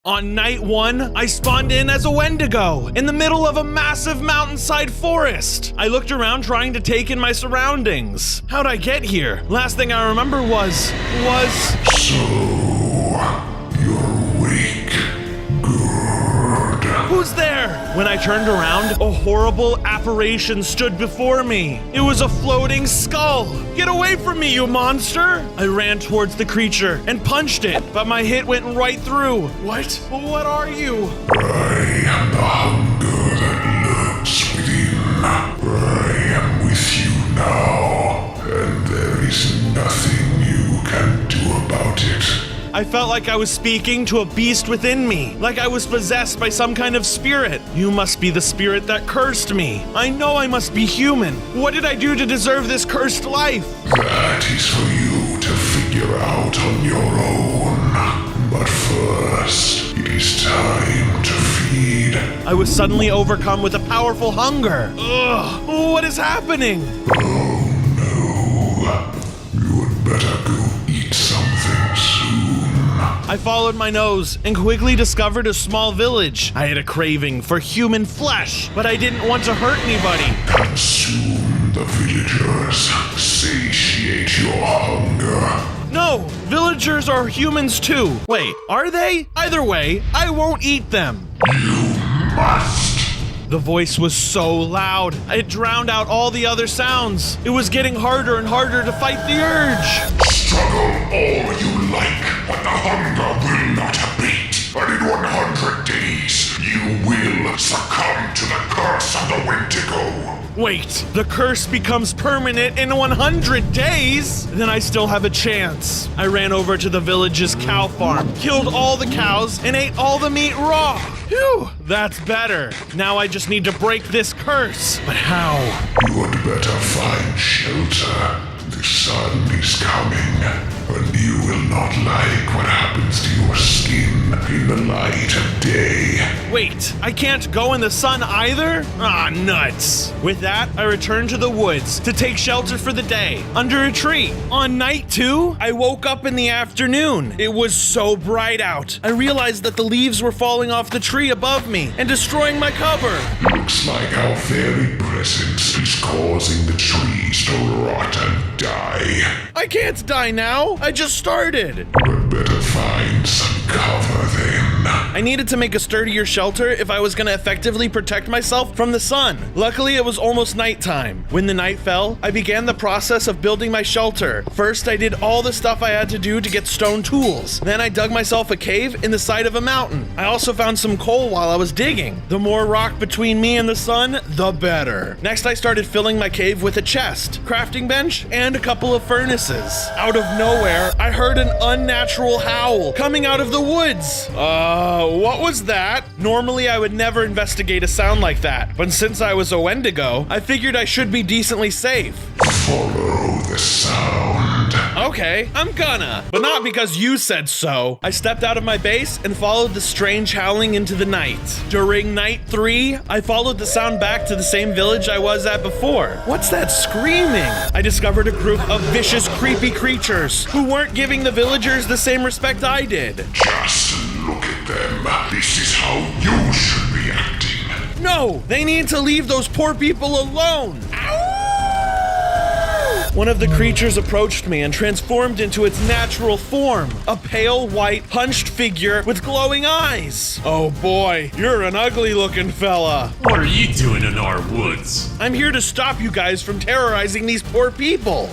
On night 1, I spawned in as a Wendigo in the middle of a massive mountainside forest. I looked around trying to take in my surroundings. How'd I get here? Last thing I remember was... So, you're awake. Good. Who's there? When I turned around, a horrible apparition stood before me. It was a floating skull. Get away from me, you monster! I ran towards the creature and punched it, but my hit went right through. What? What are you? I am the hunger that lurks within. I am with you now, and there is nothing you can do about it. I felt like I was speaking to a beast within me, like I was possessed by some kind of spirit. You must be the spirit that cursed me. I know I must be human. What did I do to deserve this cursed life? That is for you to figure out on your own. But first, it is time to feed. I was suddenly overcome with a powerful hunger. Ugh, what is happening? Oh no, you had better go eat something soon. I followed my nose and quickly discovered a small village. I had a craving for human flesh, but I didn't want to hurt anybody. Consume the villagers. Satiate your hunger. No, villagers are humans too. Wait, are they? Either way, I won't eat them. You must. The voice was so loud, it drowned out all the other sounds. It was getting harder and harder to fight the urge. Struggle all you like, but the hunger will not abate. And in 100 days, you will succumb to the curse of the Wendigo. Wait, the curse becomes permanent in 100 days? Then I still have a chance. I ran over to the village's cow farm, killed all the cows, and ate all the meat raw. Phew, that's better. Now I just need to break this curse. But how? You had better find shelter. The sun is coming, and you will not like what happens to your skin in the light of day. Wait, I can't go in the sun either? Ah, nuts. With that, I returned to the woods to take shelter for the day, under a tree. On night 2, I woke up in the afternoon. It was so bright out. I realized that the leaves were falling off the tree above me and destroying my cover. Looks like our very presence is causing the trees to rot and die. I can't die now. I just started. But better find some cover then. I needed to make a sturdier shelter if I was going to effectively protect myself from the sun. Luckily, it was almost nighttime. When the night fell, I began the process of building my shelter. First, I did all the stuff I had to do to get stone tools. Then I dug myself a cave in the side of a mountain. I also found some coal while I was digging. The more rock between me and the sun, the better. Next, I started filling my cave with a chest, crafting bench, and a couple of furnaces. Out of nowhere, I heard an unnatural howl coming out of the woods. What was that? Normally, I would never investigate a sound like that, but since I was a Wendigo, I figured I should be decently safe. Follow the sound. Okay, I'm gonna, but not because you said so. I stepped out of my base and followed the strange howling into the night. During night 3, I followed the sound back to the same village I was at before. What's that screaming? I discovered a group of vicious, creepy creatures who weren't giving the villagers the same respect I did. Just look at them. This is how you should be acting. No, they need to leave those poor people alone. Ow! One of the creatures approached me and transformed into its natural form, a pale white hunched figure with glowing eyes. Oh boy, you're an ugly looking fella. What are you doing in our woods? I'm here to stop you guys from terrorizing these poor people.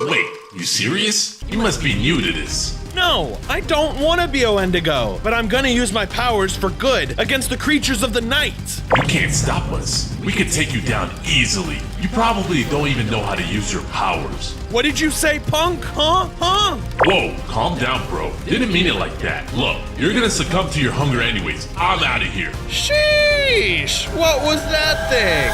Wait, you serious? You must be new to this. No, I don't want to be a Wendigo, but I'm gonna use my powers for good against the creatures of the night. You can't stop us. We could take you down easily. You probably don't even know how to use your powers. What did you say, punk? Huh? Whoa, calm down, bro. Didn't mean it like that. Look, you're gonna succumb to your hunger anyways. I'm out of here. Sheesh, what was that thing?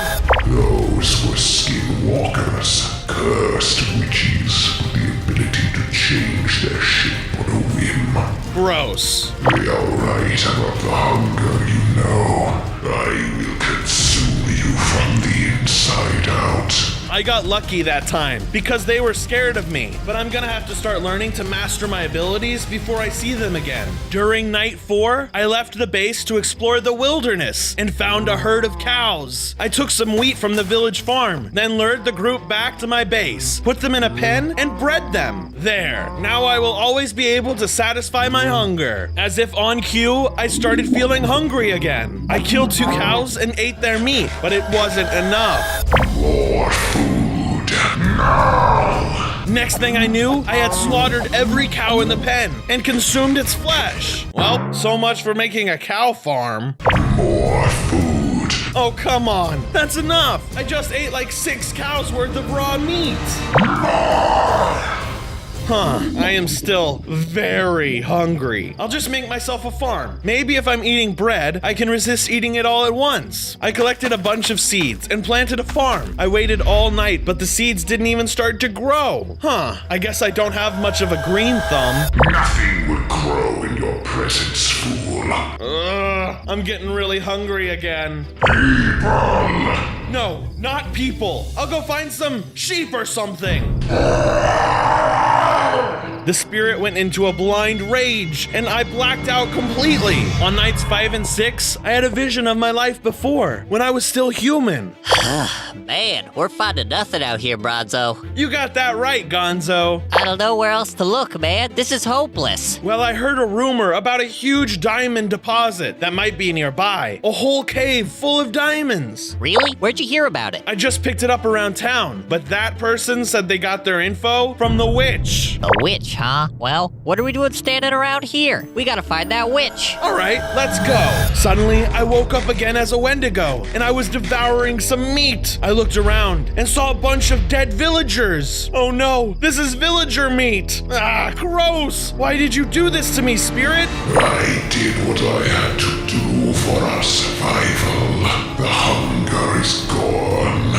Those were skinwalkers, cursed witches with the ability to change their shape on a whim. Gross. They are right about the hunger, you know. I will consume you from the inside out. I got lucky that time because they were scared of me, but I'm gonna have to start learning to master my abilities before I see them again. During night 4, I left the base to explore the wilderness and found a herd of cows. I took some wheat from the village farm, then lured the group back to my base, put them in a pen, and bred them. There, now I will always be able to satisfy my hunger. As if on cue, I started feeling hungry again. I killed 2 cows and ate their meat, but it wasn't enough. More food now. Next thing I knew, I had slaughtered every cow in the pen and consumed its flesh. Well, so much for making a cow farm. More food. Oh, come on. That's enough. I just ate like 6 cows worth of raw meat. I am still very hungry. I'll just make myself a farm. Maybe if I'm eating bread, I can resist eating it all at once. I collected a bunch of seeds and planted a farm. I waited all night, but the seeds didn't even start to grow. I guess I don't have much of a green thumb. Nothing will grow in your presence, fool. I'm getting really hungry again. People! No, not people. I'll go find some sheep or something. The spirit went into a blind rage, and I blacked out completely. On nights 5 and 6, I had a vision of my life before, when I was still human. Man, we're finding nothing out here, Bronzo. You got that right, Gonzo. I don't know where else to look, man. This is hopeless. Well, I heard a rumor about a huge diamond deposit that might be nearby. A whole cave full of diamonds. Really? Where'd you hear about it? I just picked it up around town, but that person said they got their info from the witch. A witch, huh? Well, what are we doing standing around here? We gotta find that witch. All right, let's go. Suddenly, I woke up again as a Wendigo, and I was devouring some meat. I looked around and saw a bunch of dead villagers. Oh no, this is villager meat. Gross. Why did you do this to me, spirit? I did what I had to do for our survival. The hunger is gone.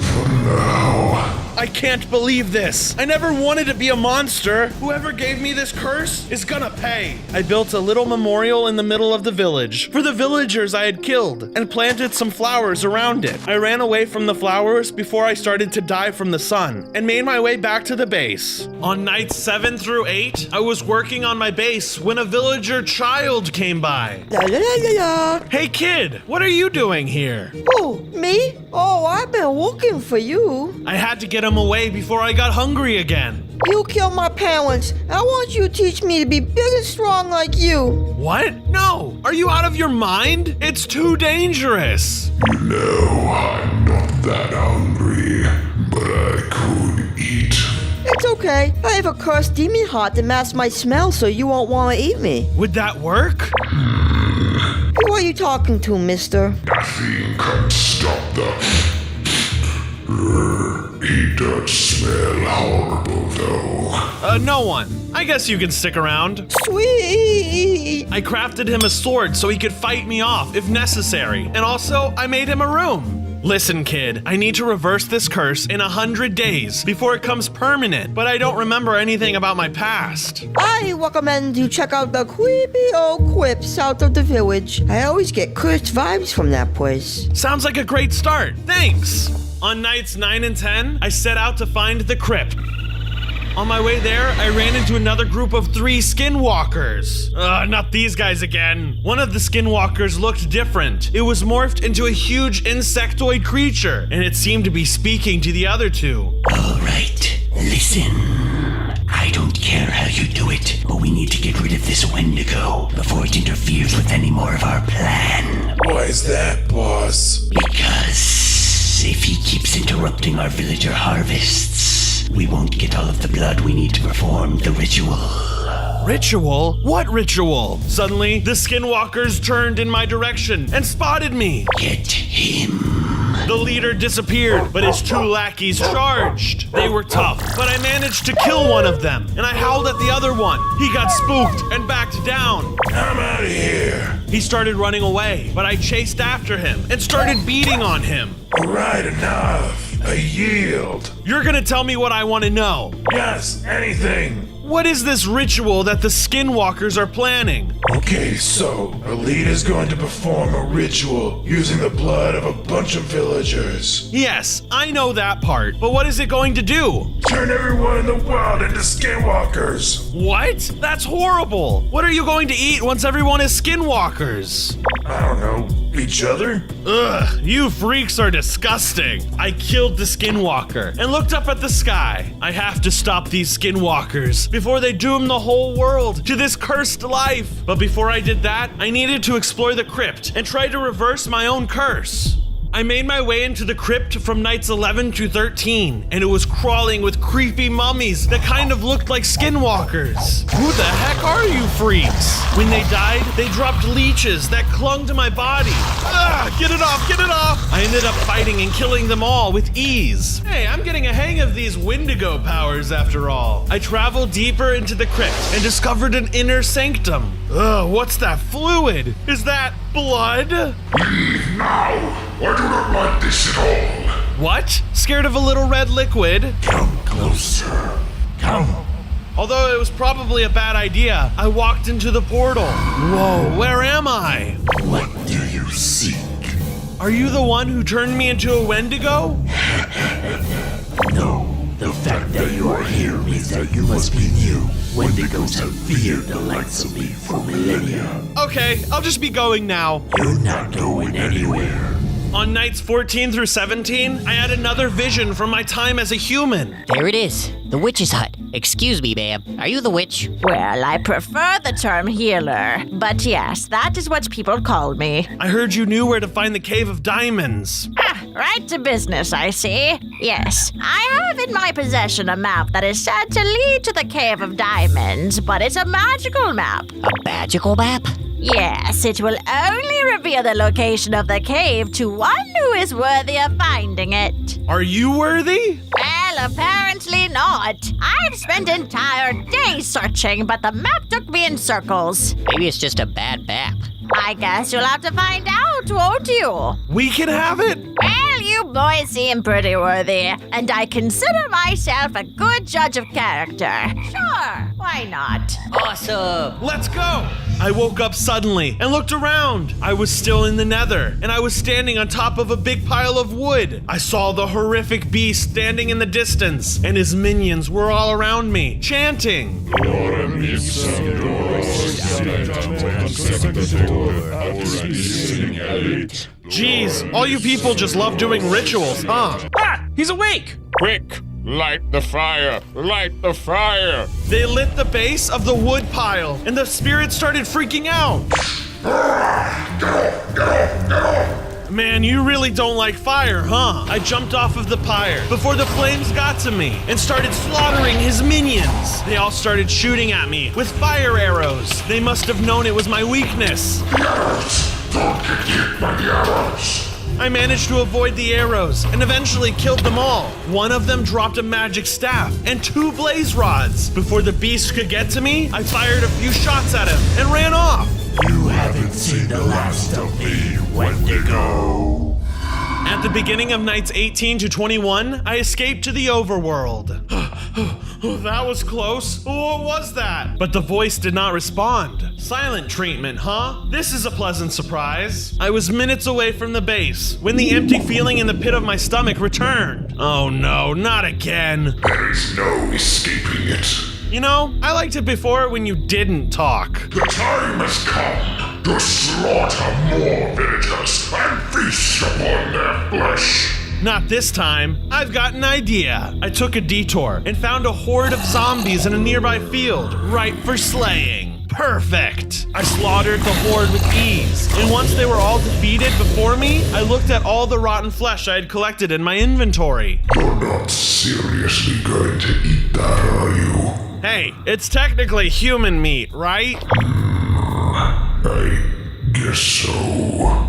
For now. I can't believe this. I never wanted to be a monster. Whoever gave me this curse is gonna pay. I built a little memorial in the middle of the village for the villagers I had killed and planted some flowers around it. I ran away from the flowers before I started to die from the sun and made my way back to the base. On nights 7 through 8, I was working on my base when a villager child came by. La la la la la. Hey kid, what are you doing here? Oh, me? Oh, I've been looking for you. I had to get him away before I got hungry again. You killed my parents. I want you to teach me to be big and strong like you. What? No! Are you out of your mind? It's too dangerous. You know I'm not that hungry, but I could eat. It's okay. I have a cursed demon heart that masks my smell so you won't want to eat me. Would that work? Who are you talking to, mister? Nothing can stop the... He does smell horrible, though. No one. I guess you can stick around. Sweet. I crafted him a sword so he could fight me off if necessary. And also, I made him a room. Listen, kid, I need to reverse this curse in 100 days before it comes permanent, but I don't remember anything about my past. I recommend you check out the creepy old crypt south of the village. I always get cursed vibes from that place. Sounds like a great start. Thanks. On nights 9 and 10, I set out to find the crypt. On my way there, I ran into another group of 3 skinwalkers. Not these guys again. One of the skinwalkers looked different. It was morphed into a huge insectoid creature, and it seemed to be speaking to the other 2. All right, listen. I don't care how you do it, but we need to get rid of this Wendigo before it interferes with any more of our plan. Why is that, boss? Because if he keeps interrupting our villager harvests, we won't get all of the blood we need to perform the ritual. Ritual? What ritual? Suddenly, the skinwalkers turned in my direction and spotted me. Get him. The leader disappeared, but his 2 lackeys charged. They were tough, but I managed to kill one of them, and I howled at the other one. He got spooked and backed down. I'm out of here. He started running away, but I chased after him and started beating on him. All right, enough. I yield. You're gonna tell me what I want to know. Yes, anything. What is this ritual that the skinwalkers are planning? Okay, so Elite is going to perform a ritual using the blood of a bunch of villagers. Yes, I know that part, but what is it going to do? Turn everyone in the wild into skinwalkers. What? That's horrible! What are you going to eat once everyone is skinwalkers? I don't know, each other? Ugh, you freaks are disgusting. I killed the skinwalker and looked up at the sky. I have to stop these skinwalkers before they doom the whole world to this cursed life. But before I did that, I needed to explore the crypt and try to reverse my own curse. I made my way into the crypt from nights 11 to 13, and it was crawling with creepy mummies that kind of looked like skinwalkers. Who the heck are you freaks? When they died, they dropped leeches that clung to my body. Get it off, get it off! I ended up fighting and killing them all with ease. Hey, I'm getting a hang of these Wendigo powers after all. I traveled deeper into the crypt and discovered an inner sanctum. What's that fluid? Is that blood? Leave now! I do not like this at all. What? Scared of a little red liquid? Come closer. Come. Although it was probably a bad idea, I walked into the portal. Whoa, where am I? What do you seek? Are you the one who turned me into a Wendigo? No. The fact that you are here means that you must be new. Wendigos have feared the likes of me for millennia. Okay, I'll just be going now. You're not going anywhere. On nights 14 through 17, I had another vision from my time as a human. There it is, the witch's hut. Excuse me, ma'am. Are you the witch? Well, I prefer the term healer, but yes, that is what people call me. I heard you knew where to find the Cave of Diamonds. Right to business, I see. Yes, I have in my possession a map that is said to lead to the Cave of Diamonds, but it's a magical map. A magical map? Yes, it will only reveal the location of the cave to one who is worthy of finding it. Are you worthy? Well, apparently not. I've spent entire days searching, but the map took me in circles. Maybe it's just a bad map. I guess you'll have to find out, won't you? We can have it? Well, you boys seem pretty worthy, and I consider myself a good judge of character. Sure, why not? Awesome! Let's go! I woke up suddenly and looked around. I was still in the nether, and I was standing on top of a big pile of wood. I saw the horrific beast standing in the distance, and his minions were all around me, chanting. Jeez, all you people just love doing rituals, huh? Ah! He's awake! Quick! Light the fire! Light the fire! They lit the base of the wood pile, and the spirits started freaking out. Man, you really don't like fire, huh? I jumped off of the pyre before the flames got to me and started slaughtering his minions. They all started shooting at me with fire arrows. They must have known it was my weakness. Don't get hit by the arrows. I managed to avoid the arrows and eventually killed them all. One of them dropped a magic staff and 2 blaze rods. Before the beast could get to me, I fired a few shots at him and ran off. You haven't seen the last of me, Wendigo. At the beginning of nights 18 to 21, I escaped to the overworld. That was close. What was that? But the voice did not respond. Silent treatment, huh? This is a pleasant surprise. I was minutes away from the base when the empty feeling in the pit of my stomach returned. Oh no, not again. There is no escaping it. You know, I liked it before when you didn't talk. The time has come to slaughter more villagers and feast upon their flesh. Not this time. I've got an idea. I took a detour and found a horde of zombies in a nearby field, ripe for slaying. Perfect! I slaughtered the horde with ease, and once they were all defeated before me, I looked at all the rotten flesh I had collected in my inventory. You're not seriously going to eat that, are you? Hey, it's technically human meat, right? I guess so.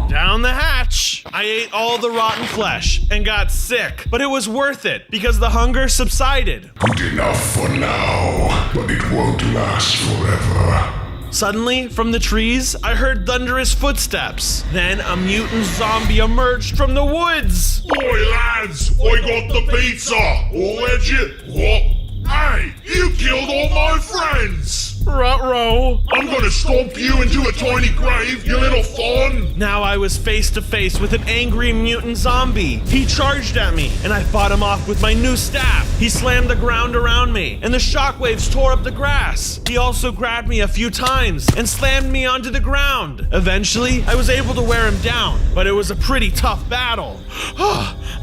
Down the hatch! I ate all the rotten flesh and got sick, but it was worth it because the hunger subsided. Good enough for now, but it won't last forever. Suddenly, from the trees, I heard thunderous footsteps. Then a mutant zombie emerged from the woods. Oi lads, I got the pizza! Legit! What? Hey, You killed all my friends! Ruh-roh. I'm gonna stomp you into a tiny grave, you little fawn! Now I was face to face with an angry mutant zombie. He charged at me, and I fought him off with my new staff. He slammed the ground around me, and the shockwaves tore up the grass. He also grabbed me a few times and slammed me onto the ground. Eventually, I was able to wear him down, but it was a pretty tough battle.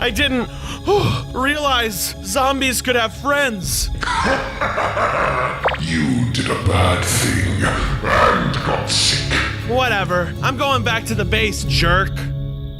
I didn't realize zombies could have friends. You did a bad thing and got sick. Whatever. I'm going back to the base, jerk.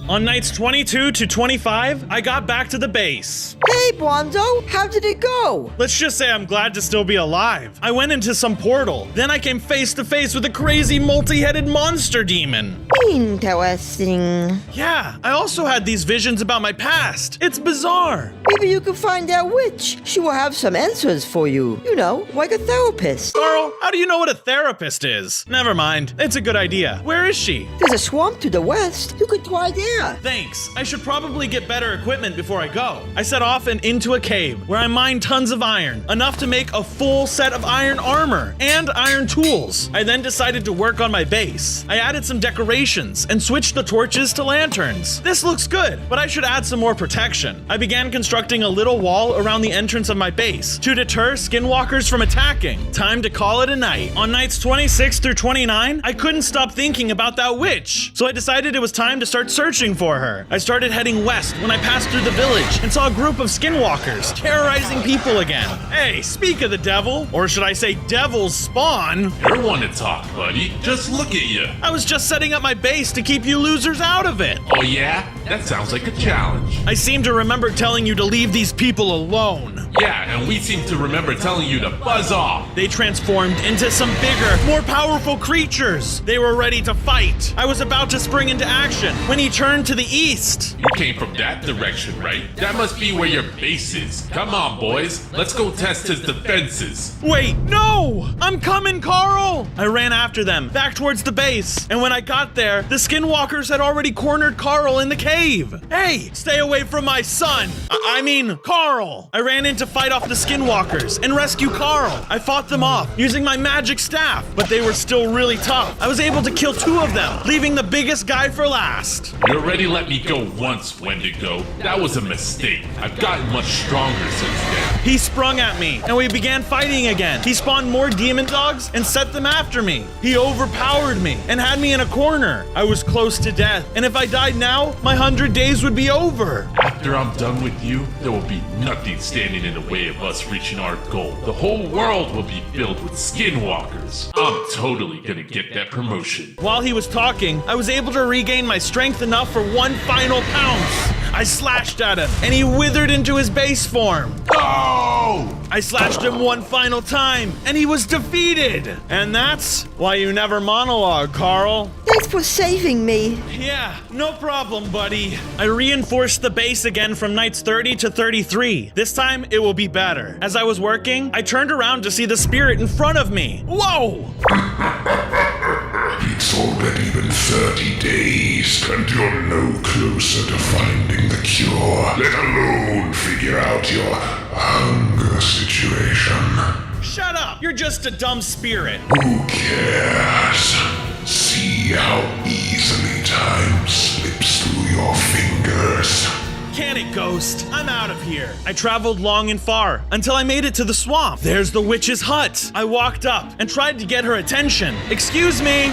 On nights 22 to 25, I got back to the base. Hey, Bondo, how did it go? Let's just say I'm glad to still be alive. I went into some portal. Then I came face to face with a crazy multi-headed monster demon. Interesting. Yeah, I also had these visions about my past. It's bizarre. Maybe you can find that witch. She will have some answers for you. You know, like a therapist. Carl, how do you know what a therapist is? Never mind. It's a good idea. Where is she? There's a swamp to the west. You could try there. Thanks. I should probably get better equipment before I go. I set off and into a cave where I mined tons of iron, enough to make a full set of iron armor and iron tools. I then decided to work on my base. I added some decorations and switched the torches to lanterns. This looks good, but I should add some more protection. I began constructing a little wall around the entrance of my base to deter skinwalkers from attacking. Time to call it a night. On nights 26 through 29, I couldn't stop thinking about that witch, so I decided it was time to start searching for her. I started heading west when I passed through the village and saw a group of skinwalkers terrorizing people again. Hey, speak of the devil, or should I say devil's spawn? You're one to talk, buddy. Just look at you. I was just setting up my base to keep you losers out of it. Oh yeah? That sounds like a challenge. I seem to remember telling you to leave these people alone. Yeah, and we seem to remember telling you to buzz off. They transformed into some bigger, more powerful creatures. They were ready to fight. I was about to spring into action when he turned to the east. You came from that direction, right? That must be where your base is. Come on, boys. Let's go test his defenses. Wait, no! I'm coming, Carl! I ran after them, back towards the base. And when I got there, the skinwalkers had already cornered Carl in the cave. Hey, stay away from my son! I mean, Carl! I ran in to fight off the skinwalkers and rescue Carl. I fought them off using my magic staff, but they were still really tough. I was able to kill 2 of them, leaving the biggest guy for last. You already let me go once, Wendigo. That was a mistake. I've gotten much stronger since then. He sprung at me, and we began fighting again. He spawned more demon dogs and set them after me. He overpowered me and had me in a corner. I was close to death, and if I died now, my 100 days would be over. After I'm done with you, there will be nothing standing in the way of us reaching our goal. The whole world will be filled with skinwalkers. I'm totally gonna get that promotion. While he was talking, I was able to regain my strength enough for one final pounce. I slashed at him, and he withered into his base form. Oh! I slashed him one final time, and he was defeated. And that's why you never monologue, Carl. Thanks for saving me. Yeah, no problem, buddy. I reinforced the base again from nights 30 to 33. This time, it will be better. As I was working, I turned around to see the spirit in front of me. Whoa! It's already been 30 days, and you're no closer to finding the cure, let alone figure out your hunger situation. Shut up! You're just a dumb spirit. Who cares? See how easily time slips through your fingers. Can it, Ghost? I'm out of here. I traveled long and far until I made it to the swamp. There's the witch's hut. I walked up and tried to get her attention. Excuse me.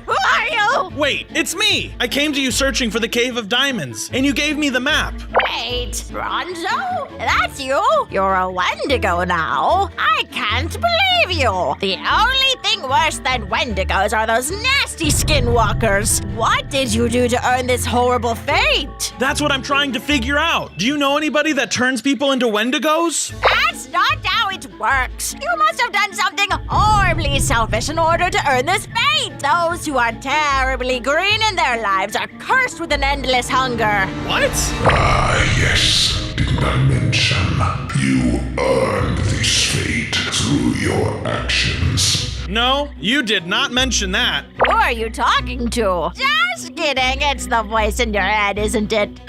Who are you? Wait, it's me. I came to you searching for the Cave of Diamonds, and you gave me the map. Wait, Bronzo? That's you? You're a Wendigo now. I can't believe you. The only thing worse than Wendigos are those nasty skinwalkers. What did you do to earn this horrible fate? That's what I'm trying to figure out. Do you know anybody that turns people into Wendigos? That's not how it works. You must have done something horribly selfish in order to earn this fate. Those who are terribly green in their lives are cursed with an endless hunger. What? Ah, yes. Didn't I mention you earned this fate through your actions? No, you did not mention that. Who are you talking to? Just kidding. It's the voice in your head, isn't it?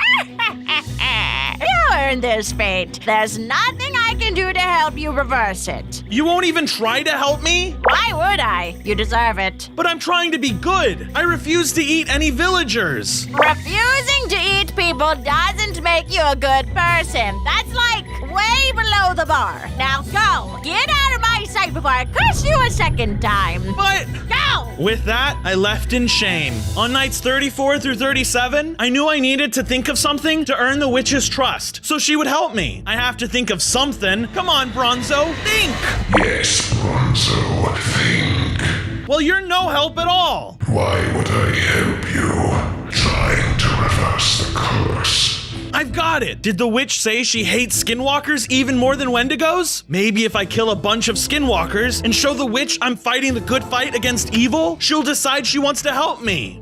You earned this fate. There's nothing I I can do to help you reverse it. You won't even try to help me? Why would I? You deserve it. But I'm trying to be good. I refuse to eat any villagers. Refusing to eat people doesn't make you a good person. That's like way below the bar. Now go. Get out of my sight before I curse you a second time. But Go! with that, I left in shame. On nights 34 through 37, I knew I needed to think of something to earn the witch's trust, so she would help me. I have to think of something. Come on, Bronzo, think! Yes, Bronzo, think. Well, you're no help at all. Why would I help you? Trying to reverse the curse. I've got it. Did the witch say she hates skinwalkers even more than Wendigos? Maybe if I kill a bunch of skinwalkers and show the witch I'm fighting the good fight against evil, she'll decide she wants to help me.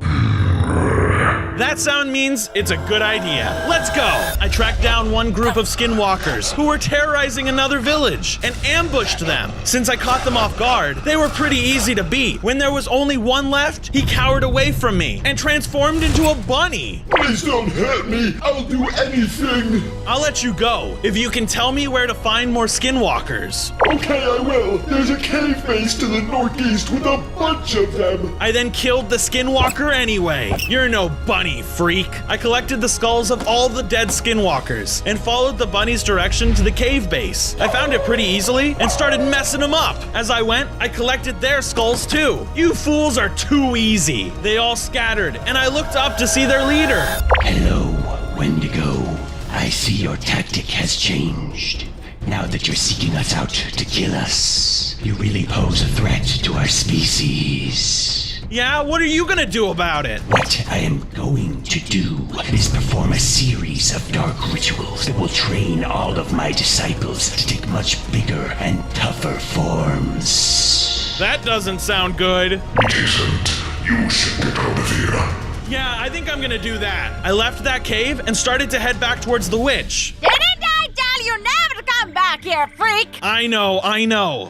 That sound means it's a good idea. Let's go! I tracked down one group of skinwalkers who were terrorizing another village and ambushed them. Since I caught them off guard, they were pretty easy to beat. When there was only one left, he cowered away from me and transformed into a bunny. Please don't hurt me. I'll do anything. I'll let you go if you can tell me where to find more skinwalkers. Okay, I will. There's a cave base to the northeast with a bunch of them. I then killed the skinwalker anyway. You're no bunny, freak. I collected the skulls of all the dead skinwalkers and followed the bunny's direction to the cave base. I found it pretty easily and started messing them up. As I went, I collected their skulls too. You fools are too easy. They all scattered and I looked up to see their leader. Hello, Wendigo. I see your tactic has changed. Now that you're seeking us out to kill us, you really pose a threat to our species. Yeah, what are you gonna do about it? What I am going to do is perform a series of dark rituals that will train all of my disciples to take much bigger and tougher forms. That doesn't sound good. It isn't. You should get out of here. Yeah, I think I'm gonna do that. I left that cave and started to head back towards the witch. Didn't I tell you never to come back here, freak? I know,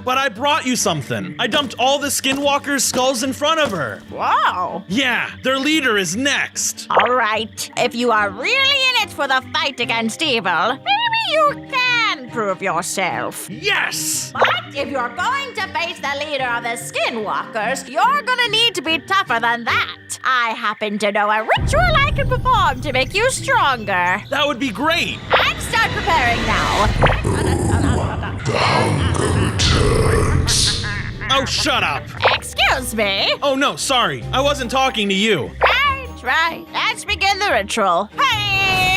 but I brought you something. I dumped all the skinwalkers' skulls in front of her. Whoa. Yeah, their leader is next. All right. If you are really in it for the fight against evil, maybe you can prove yourself. Yes! But if you're going to face the leader of the Skinwalkers, you're gonna need to be tougher than that. I happen to know a ritual I can perform to make you stronger. That would be great. And start preparing now. The hunger returns. Oh, shut up. Excuse me. Oh, no, sorry. I wasn't talking to you. Right. Let's begin the ritual. Hey,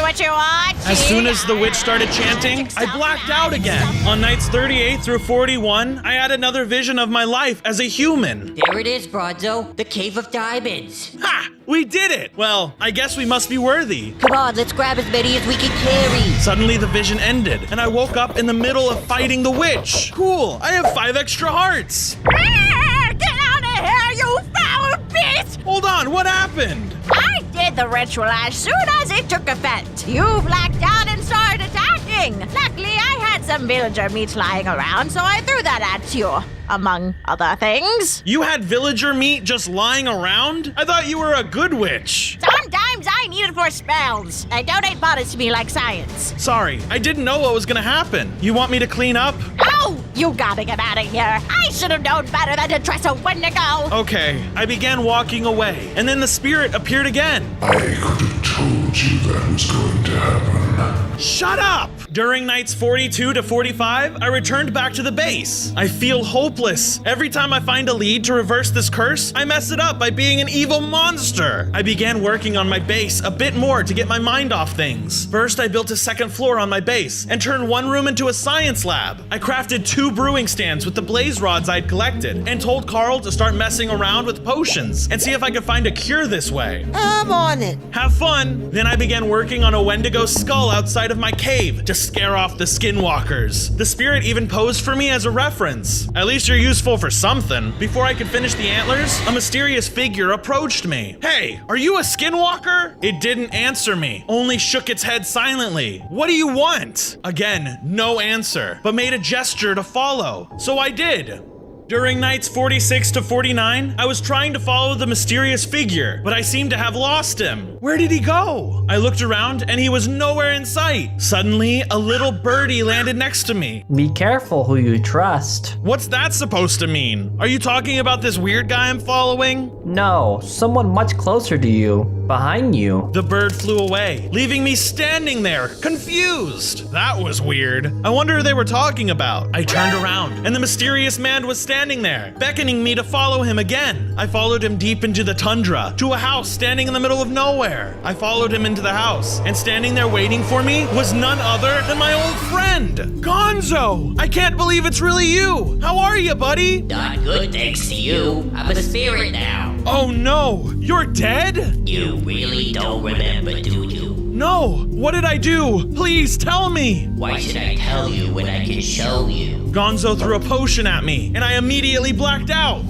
what you want? As soon as the witch started chanting, I blacked out again. On nights 38 through 41, I had another vision of my life as a human. There it is, Bronzo. The Cave of Diamonds. Ha! We did it! Well, I guess we must be worthy. Come on, let's grab as many as we can carry. Suddenly the vision ended, and I woke up in the middle of fighting the witch. Cool, I have 5 extra hearts. Get out of here, you foul beast! Hold on, what happened? I did the ritual as soon as it took effect. You blacked out and started attacking. Luckily, I had some villager meat lying around, so I threw that at you, among other things. You had villager meat just lying around? I thought you were a good witch. Sometimes I need it for spells. They donate bodies to me like science. Sorry, I didn't know what was gonna happen. You want me to clean up? Oh, you gotta get out of here. I should have known better than to dress a Wendigo. Okay, I began walking away, and then the spirit appeared again. I could have told you that was going to happen. Shut up! During nights 42 to 45, I returned back to the base. I feel hopeless. Every time I find a lead to reverse this curse, I mess it up by being an evil monster. I began working on my base a bit more to get my mind off things. First, I built a second floor on my base and turned one room into a science lab. I crafted 2 brewing stands with the blaze rods I'd collected and told Carl to start messing around with potions and see if I could find a cure this way. I'm on it. Have fun! Then I began working on a Wendigo skull outside of my cave to scare off the skinwalkers. The spirit even posed for me as a reference. At least you're useful for something. Before I could finish the antlers, a mysterious figure approached me. Hey, are you a skinwalker? It didn't answer me, only shook its head silently. What do you want? Again, no answer, but made a gesture to follow. So I did. During nights 46 to 49, I was trying to follow the mysterious figure, but I seemed to have lost him. Where did he go? I looked around and he was nowhere in sight. Suddenly, a little birdie landed next to me. Be careful who you trust. What's that supposed to mean? Are you talking about this weird guy I'm following? No, someone much closer to you. Behind you. The bird flew away, leaving me standing there, confused. That was weird. I wonder who they were talking about. I turned around, and the mysterious man was standing there, beckoning me to follow him again. I followed him deep into the tundra, to a house standing in the middle of nowhere. I followed him into the house, and standing there waiting for me was none other than my old friend, Gonzo! I can't believe it's really you! How are you, buddy? Not good, thanks to you. I'm a spirit now. Oh no, you're dead? You really don't remember, do you? No, what did I do? Please tell me. Why should I tell you when I can show you? Gonzo threw a potion at me, and I immediately blacked out.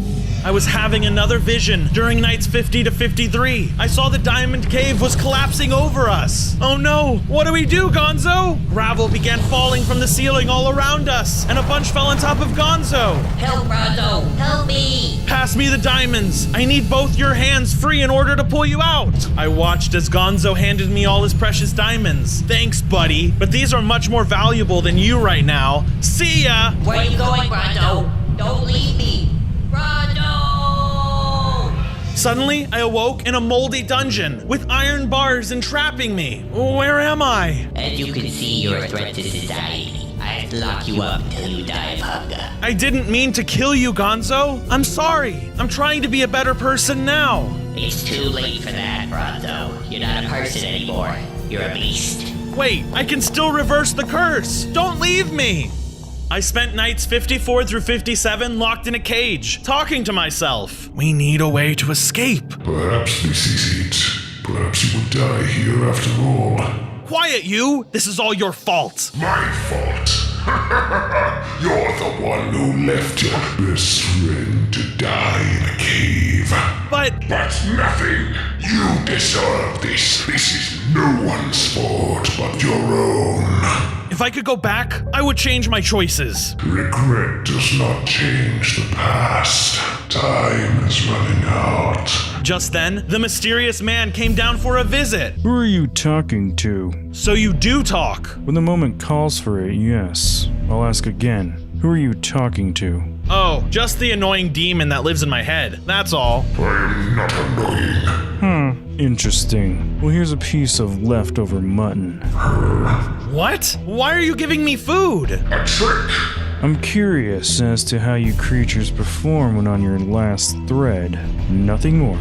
I was having another vision during nights 50 to 53. I saw the diamond cave was collapsing over us. Oh no, what do we do, Gonzo? Gravel began falling from the ceiling all around us, and a bunch fell on top of Gonzo. Help, Bronzo! Help me! Pass me the diamonds. I need both your hands free in order to pull you out. I watched as Gonzo handed me all his precious diamonds. Thanks, buddy, but these are much more valuable than you right now. See ya! Where are you going, Bronzo? Don't leave me! Bronzo! Suddenly, I awoke in a moldy dungeon with iron bars entrapping me. Where am I? As you can see, you're a threat to society. I have to lock you up until you die of hunger. I didn't mean to kill you, Gonzo. I'm sorry. I'm trying to be a better person now. It's too late for that, Bronzo. You're not a person anymore. You're a beast. Wait, I can still reverse the curse. Don't leave me. I spent nights 54 through 57 locked in a cage, talking to myself. We need a way to escape. Perhaps this is it. Perhaps you will die here after all. Quiet, you! This is all your fault. My fault? You're the one who left your best friend to die in a cave. But nothing. You deserve this. This is no one's fault but your own. If I could go back, I would change my choices. Regret does not change the past. Time is running out. Just then, the mysterious man came down for a visit. Who are you talking to? So you do talk. When the moment calls for it, yes. I'll ask again. Who are you talking to? Oh, just the annoying demon that lives in my head. That's all. I am not annoying. Interesting. Well, here's a piece of leftover mutton. What? Why are you giving me food? A trick. I'm curious as to how you creatures perform when on your last thread. Nothing more.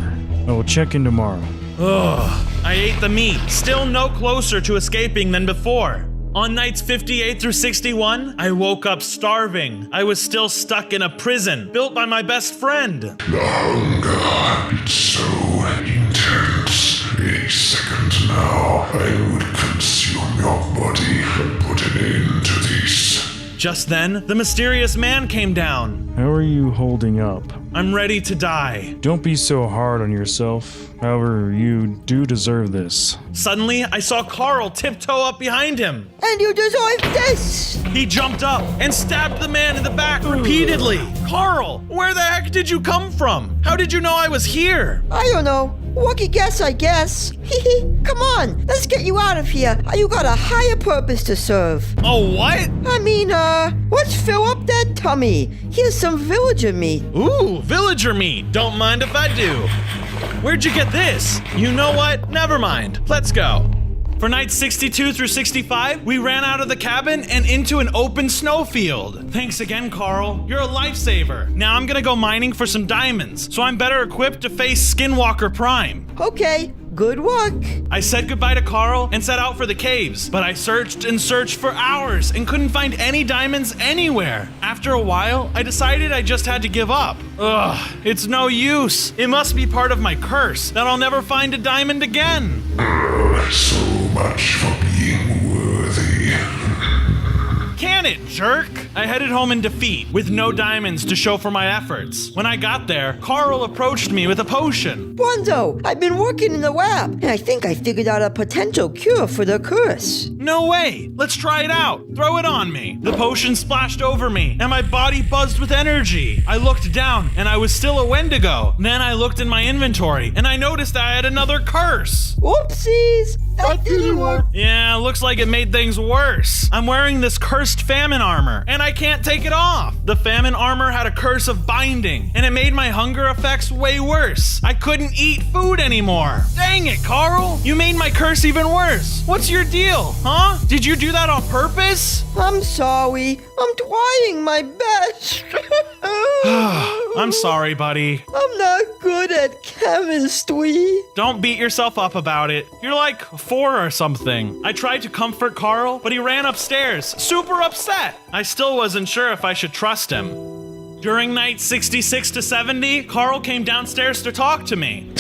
I will check in tomorrow. Ugh. I ate the meat, still no closer to escaping than before. On nights 58 through 61, I woke up starving. I was still stuck in a prison built by my best friend. The hunger, it's so intense. Any second now, I would consume your body and put an end to this. Just then, the mysterious man came down. How are you holding up? I'm ready to die. Don't be so hard on yourself. However, you do deserve this. Suddenly, I saw Carl tiptoe up behind him. And you deserve this! He jumped up and stabbed the man in the back repeatedly. Carl, where the heck did you come from? How did you know I was here? I don't know. Lucky guess, I guess. Come on, let's get you out of here. You got a higher purpose to serve. Oh, what? I mean, let's fill up that tummy. Here's some villager meat. Ooh, villager meat. Don't mind if I do. Where'd you get this? You know what? Never mind. Let's go. For nights 62 through 65, we ran out of the cabin and into an open snowfield. Thanks again, Carl. You're a lifesaver. Now I'm gonna go mining for some diamonds, so I'm better equipped to face Skinwalker Prime. Okay, good luck. I said goodbye to Carl and set out for the caves, but I searched and searched for hours and couldn't find any diamonds anywhere. After a while, I decided I just had to give up. Ugh, it's no use. It must be part of my curse that I'll never find a diamond again. So much for being worthy. Can it, jerk? I headed home in defeat, with no diamonds to show for my efforts. When I got there, Carl approached me with a potion. Bronzo, I've been working in the lab, and I think I figured out a potential cure for the curse. No way! Let's try it out. Throw it on me. The potion splashed over me, and my body buzzed with energy. I looked down, and I was still a Wendigo. Then I looked in my inventory, and I noticed I had another curse. Whoopsies! That didn't work. Yeah, looks like it made things worse. I'm wearing this cursed famine armor, and I can't take it off. The famine armor had a curse of binding, and it made my hunger effects way worse. I couldn't eat food anymore. Dang it, Carl! You made my curse even worse. What's your deal, huh? Did you do that on purpose? I'm sorry. I'm trying my best. I'm sorry, buddy. I'm not good at chemistry. Don't beat yourself up about it. You're like 4 or something. I tried to comfort Carl, but he ran upstairs, super upset. I still wasn't sure if I should trust him. During nights 66 to 70, Carl came downstairs to talk to me.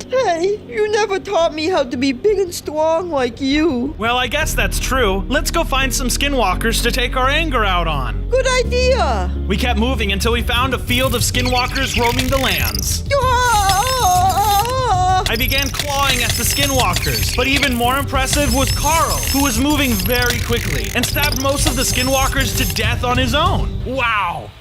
Hey, you never taught me how to be big and strong like you. Well, I guess that's true. Let's go find some skinwalkers to take our anger out on. Good idea. We kept moving until we found a field of skinwalkers roaming the lands. I began clawing at the skinwalkers, but even more impressive was Carl, who was moving very quickly and stabbed most of the skinwalkers to death on his own. Wow.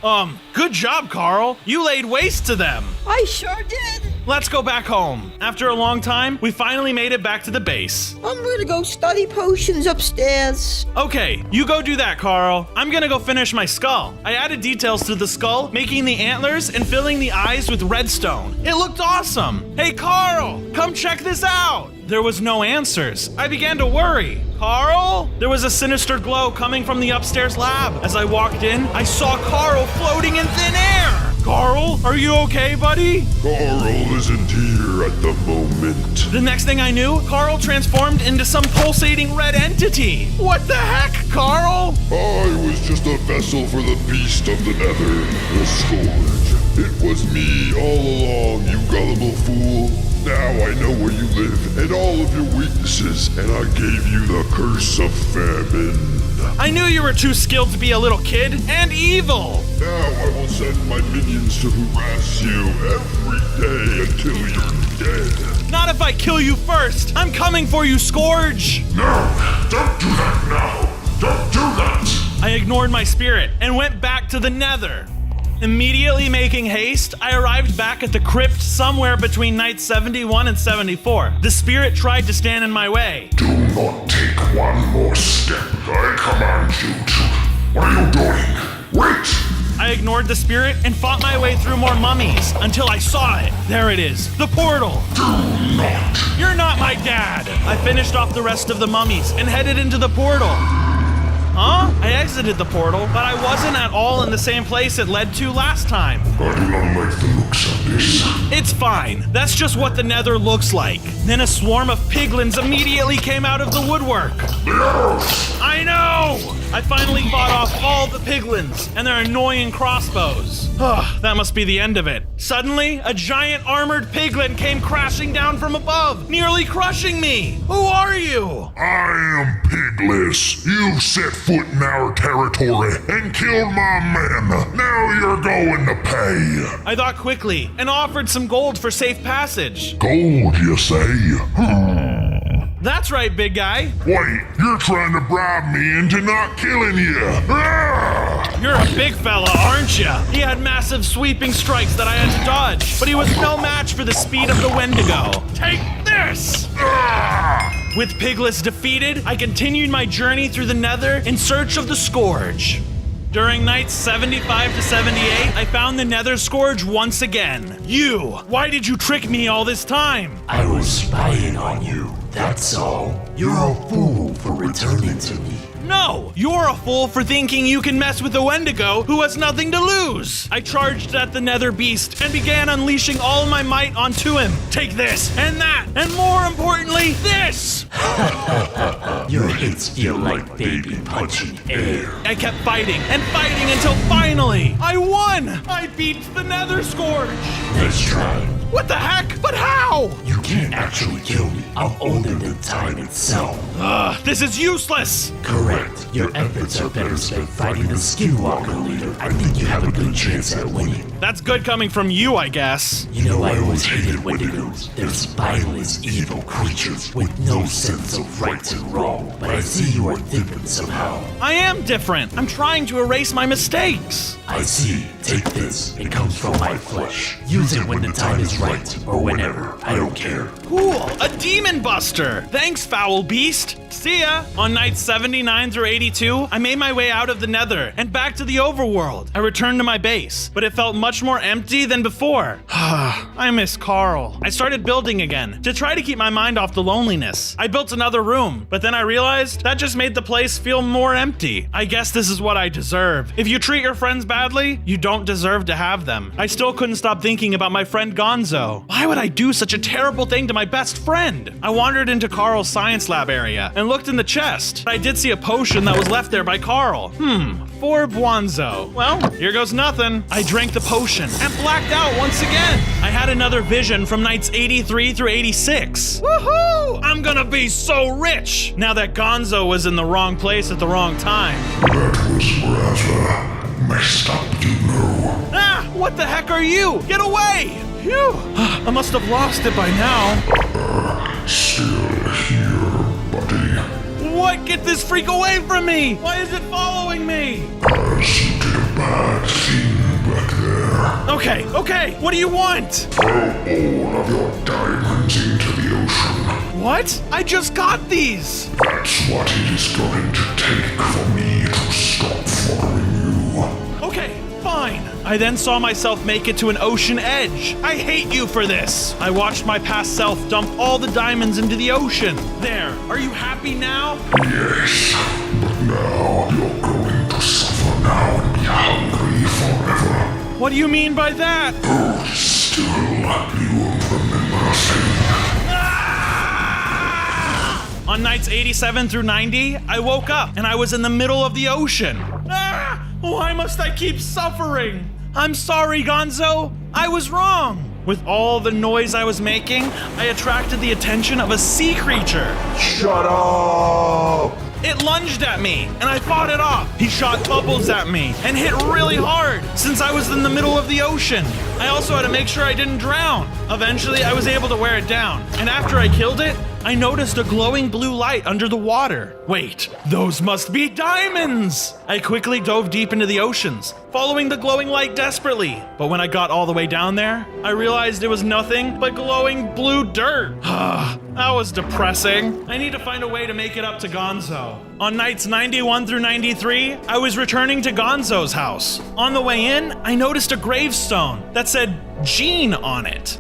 Good job, Carl. You laid waste to them. I sure did. Let's go back home. After a long time, we finally made it back to the base. I'm gonna go study potions upstairs. Okay, you go do that, Carl. I'm gonna go finish my skull. I added details to the skull, making the antlers and filling the eyes with redstone. It looked awesome. Hey, Carl, come check this out. There was no answers. I began to worry. Carl? There was a sinister glow coming from the upstairs lab. As I walked in, I saw Carl floating in thin air. Carl, are you okay, buddy? Carl isn't here at the moment. The next thing I knew, Carl transformed into some pulsating red entity. What the heck, Carl? I was just a vessel for the beast of the nether, the Scourge. It was me all along, you gullible fool. Now I know where you live and all of your weaknesses, and I gave you the curse of famine. I knew you were too skilled to be a little kid and evil. Now I will send my minions to harass you every day until you're dead. Not if I kill you first. I'm coming for you, Scourge. No, don't do that now. Don't do that. I ignored my spirit and went back to the nether. Immediately making haste, I arrived back at the crypt somewhere between nights 71 and 74. The spirit tried to stand in my way. Do not take one more step. I command you to. What are you doing? Wait! I ignored the spirit and fought my way through more mummies until I saw it. There it is, the portal. Do not. You're not my dad. I finished off the rest of the mummies and headed into the portal. Huh? I exited the portal, but I wasn't at all in the same place it led to last time. I do not like the looks of this. It's fine. That's just what the nether looks like. Then a swarm of piglins immediately came out of the woodwork. Yes! I know! I finally fought off all the piglins and their annoying crossbows. That must be the end of it. Suddenly, a giant armored piglin came crashing down from above, nearly crushing me. Who are you? I am Pigless. You set foot in our territory and killed my men. Now you're going to pay. I thought quickly and offered some gold for safe passage. Gold, you say? That's right, big guy. Wait, you're trying to bribe me into not killing you. Ah! You're a big fella, aren't you? He had massive sweeping strikes that I had to dodge, but he was no match for the speed of the Wendigo. Take this! Ah! With Pigless defeated, I continued my journey through the nether in search of the Scourge. During nights 75 to 78, I found the Nether Scourge once again. You! Why did you trick me all this time? I was spying on you, that's all. You're a fool for returning to me. No! You're a fool for thinking you can mess with a Wendigo who has nothing to lose! I charged at the Nether Beast and began unleashing all my might onto him. Take this, and that, and more importantly, this! Your hits feel like baby punching air. I kept fighting and fighting until finally, I won! I beat the Nether Scourge! Let's try. What the heck? But how? You can't actually kill me. I'm older than time itself. This is useless! Correct. Your efforts are better spent fighting the Skinwalker leader. I think you have a good chance at winning. That's good coming from you, I guess. You know, I always hated Wendigos. They're spineless, evil creatures with no sense of right and wrong. But I see you are different somehow. I am different. I'm trying to erase my mistakes. I see. Take this. It comes from my flesh. Use it when the time is right, or whenever. I don't care. Cool, a demon buster. Thanks, foul beast. See ya. On nights 79 through 82, I made my way out of the Nether and back to the overworld. I returned to my base, but it felt much more empty than before. I miss Carl. I started building again to try to keep my mind off the loneliness. I built another room, but then I realized that just made the place feel more empty. I guess this is what I deserve. If you treat your friends badly, you don't deserve to have them. I still couldn't stop thinking about my friend Gonzo. Why would I do such a terrible thing to my best friend? I wandered into Carl's science lab area and looked in the chest. I did see a potion that was left there by Carl. For Bwanzo. Well, here goes nothing. I drank the potion and blacked out once again. I had another vision from nights 83 through 86. Woohoo! I'm gonna be so rich now that Gonzo was in the wrong place at the wrong time. That was rather messed up, you know. Ah! What the heck are you? Get away! Phew! I must have lost it by now. Still here, buddy. What? Get this freak away from me! Why is it following me? As you did a bad thing back there. Okay, what do you want? Throw all of your diamonds into the ocean. What? I just got these! That's what it is going to take for me to stop following you. Okay, fine. I then saw myself make it to an ocean edge. I hate you for this. I watched my past self dump all the diamonds into the ocean. There, are you happy now? Yes, but now you're going to suffer now and be hungry forever. What do you mean by that? Oh, still, you won't remember a thing. On nights 87 through 90, I woke up and I was in the middle of the ocean. Why must I keep suffering? I'm sorry, Gonzo. I was wrong. With all the noise I was making, I attracted the attention of a sea creature. Shut up! It lunged at me, and I fought it off. He shot bubbles at me and hit really hard since I was in the middle of the ocean. I also had to make sure I didn't drown. Eventually, I was able to wear it down, and after I killed it, I noticed a glowing blue light under the water. Wait, those must be diamonds! I quickly dove deep into the oceans, following the glowing light desperately. But when I got all the way down there, I realized it was nothing but glowing blue dirt. That was depressing. I need to find a way to make it up to Gonzo. On nights 91 through 93, I was returning to Gonzo's house. On the way in, I noticed a gravestone that said Gene on it.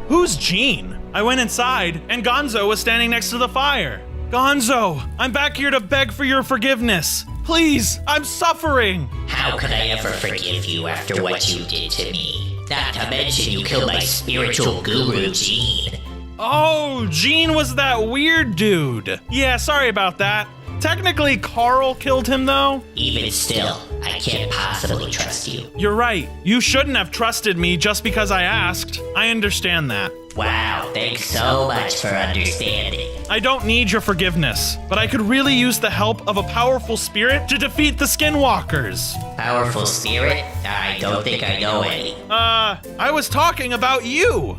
Who's Gene? I went inside, and Gonzo was standing next to the fire. Gonzo, I'm back here to beg for your forgiveness. Please, I'm suffering. How could I ever forgive you after what you did to me? Not to mention you killed my spiritual guru, Gene. Oh, Gene was that weird dude. Yeah, sorry about that. Technically, Carl killed him, though. Even still, I can't possibly trust you. You're right. You shouldn't have trusted me just because I asked. I understand that. Wow, thanks so much for understanding. I don't need your forgiveness, but I could really use the help of a powerful spirit to defeat the Skinwalkers. Powerful spirit? I don't think I know any. I was talking about you.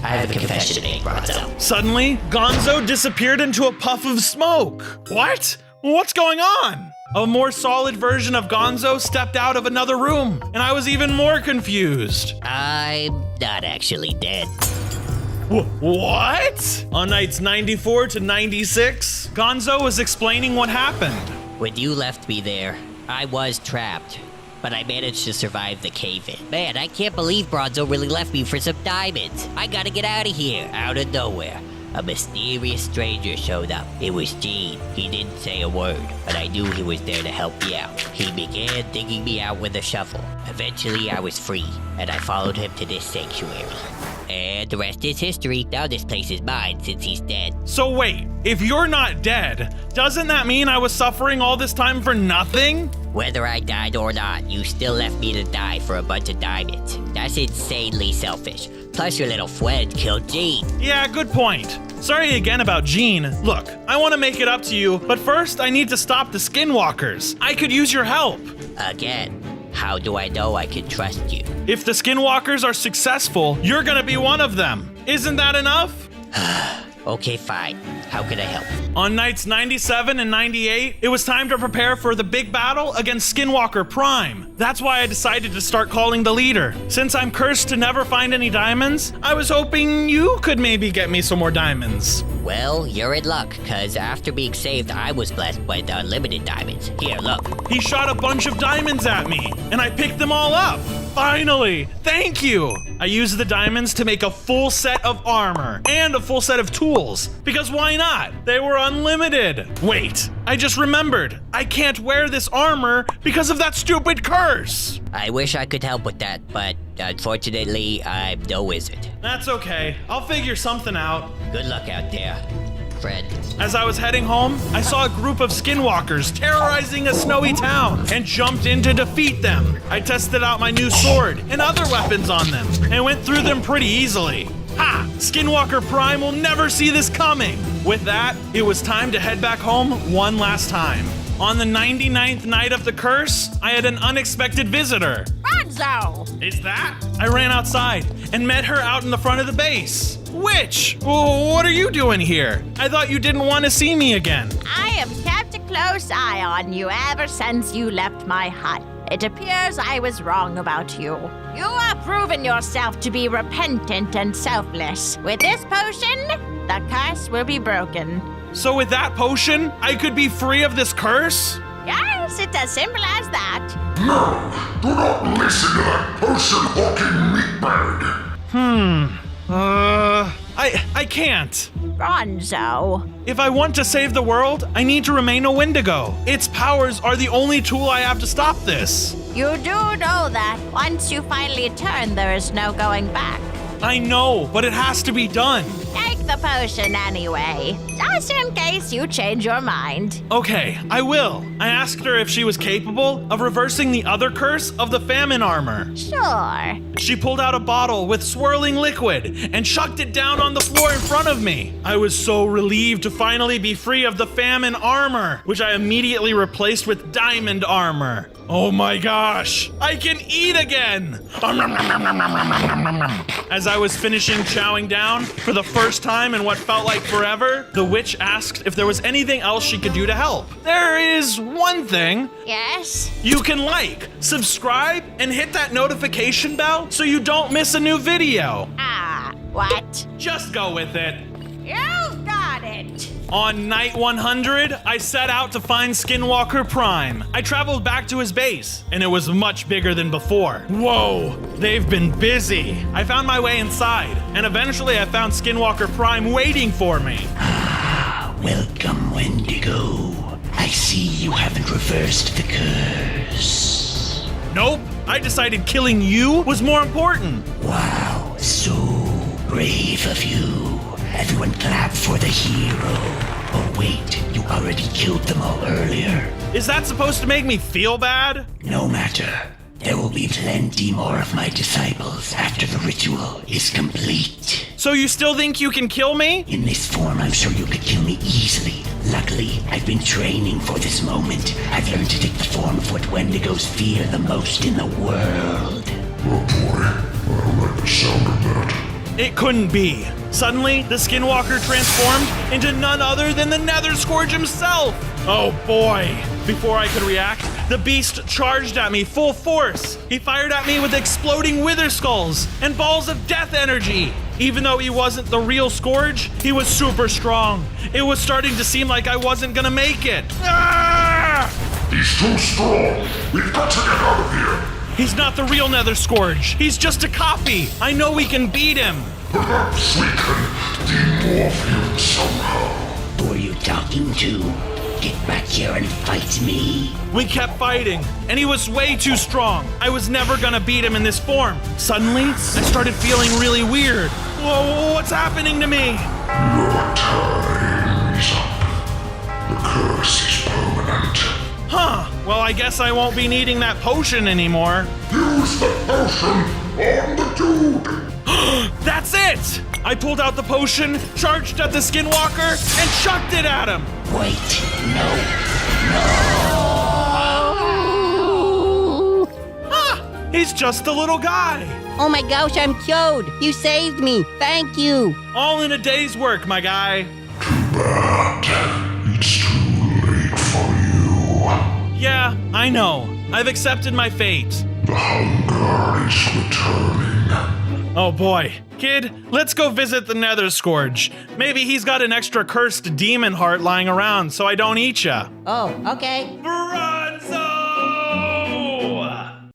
I have a confession to make, Bronzo. Suddenly, Gonzo disappeared into a puff of smoke. What? What's going on? A more solid version of Gonzo stepped out of another room, and I was even more confused. I'm not actually dead. What? On nights 94 to 96, Gonzo was explaining what happened. When you left me there, I was trapped, but I managed to survive the cave-in. Man, I can't believe Bronzo really left me for some diamonds. I gotta get out of here, out of nowhere. A mysterious stranger showed up. It was Gene. He didn't say a word, but I knew he was there to help me out. He began digging me out with a shovel. Eventually, I was free, and I followed him to this sanctuary. And the rest is history. Now this place is mine since he's dead. So wait, if you're not dead, doesn't that mean I was suffering all this time for nothing? Whether I died or not, you still left me to die for a bunch of diamonds. That's insanely selfish. Plus, your little friend killed Gene. Yeah, good point. Sorry again about Gene. Look, I want to make it up to you, but first I need to stop the Skinwalkers. I could use your help. Again, how do I know I can trust you? If the Skinwalkers are successful, you're gonna be one of them. Isn't that enough? Okay, fine. How can I help? On nights 97 and 98, it was time to prepare for the big battle against Skinwalker Prime. That's why I decided to start calling the leader. Since I'm cursed to never find any diamonds, I was hoping you could maybe get me some more diamonds. Well, you're in luck, cause after being saved, I was blessed with unlimited diamonds. Here, look. He shot a bunch of diamonds at me, and I picked them all up. Finally! Thank you! I used the diamonds to make a full set of armor and a full set of tools, because why not? They were unlimited. Wait, I just remembered. I can't wear this armor because of that stupid curse. I wish I could help with that, but unfortunately, I'm no wizard. That's okay. I'll figure something out. Good luck out there, friend. As I was heading home, I saw a group of Skinwalkers terrorizing a snowy town and jumped in to defeat them. I tested out my new sword and other weapons on them and went through them pretty easily. Ha! Skinwalker Prime will never see this coming! With that, it was time to head back home one last time. On the 99th night of the curse, I had an unexpected visitor. Bronzo! Is that? I ran outside and met her out in the front of the base. Witch, what are you doing here? I thought you didn't want to see me again. I have kept a close eye on you ever since you left my hut. It appears I was wrong about you. You have proven yourself to be repentant and selfless. With this potion, the curse will be broken. So with that potion, I could be free of this curse? Yes, it's as simple as that. No, do not listen to that potion-hawking meatbag. I can't. Bronzo. If I want to save the world, I need to remain a Wendigo. Its powers are the only tool I have to stop this. You do know that once you finally turn, there is no going back. I know, but it has to be done. Take the potion anyway, just in case you change your mind. Okay, I will. I asked her if she was capable of reversing the other curse of the famine armor. Sure. She pulled out a bottle with swirling liquid and chucked it down on the floor in front of me. I was so relieved to finally be free of the famine armor, which I immediately replaced with diamond armor. Oh my gosh, I can eat again! As I was finishing chowing down for the first time in what felt like forever, the witch asked if there was anything else she could do to help. There is one thing. Yes? You can like, subscribe, and hit that notification bell so you don't miss a new video. Ah, what? Just go with it. You've got it. On night 100, I set out to find Skinwalker Prime. I traveled back to his base, and it was much bigger than before. Whoa, they've been busy. I found my way inside, and eventually I found Skinwalker Prime waiting for me. Welcome, Wendigo. I see you haven't reversed the curse. Nope, I decided killing you was more important. Wow, so brave of you. Everyone clap for the hero. Oh wait, you already killed them all earlier. Is that supposed to make me feel bad? No matter. There will be plenty more of my disciples after the ritual is complete. So you still think you can kill me? In this form, I'm sure you could kill me easily. Luckily, I've been training for this moment. I've learned to take the form of what Wendigos fear the most in the world. Oh boy, I don't like the sound of that. It couldn't be. Suddenly, the Skinwalker transformed into none other than the Nether Scourge himself. Oh boy. Before I could react, the beast charged at me full force. He fired at me with exploding wither skulls and balls of death energy. Even though he wasn't the real Scourge, he was super strong. It was starting to seem like I wasn't gonna make it. Ah! He's too strong. We've got to get out of here. He's not the real Nether Scourge. He's just a copy. I know we can beat him. Perhaps we can demorph him somehow. Who are you talking to? Get back here and fight me. We kept fighting, and he was way too strong. I was never gonna beat him in this form. Suddenly, I started feeling really weird. Whoa, what's happening to me? Your time is up. The curse is permanent. Huh, well I guess I won't be needing that potion anymore. Use the potion on the dude. That's it! I pulled out the potion, charged at the skinwalker, and chucked it at him. Wait, no. He's just a little guy. Oh my gosh, I'm cured. You saved me. Thank you. All in a day's work, my guy. But it's too late for you. Yeah, I know. I've accepted my fate. The hunger is returning. Oh boy. Kid, let's go visit the Nether Scourge. Maybe he's got an extra cursed demon heart lying around so I don't eat ya. Oh, okay. Bro!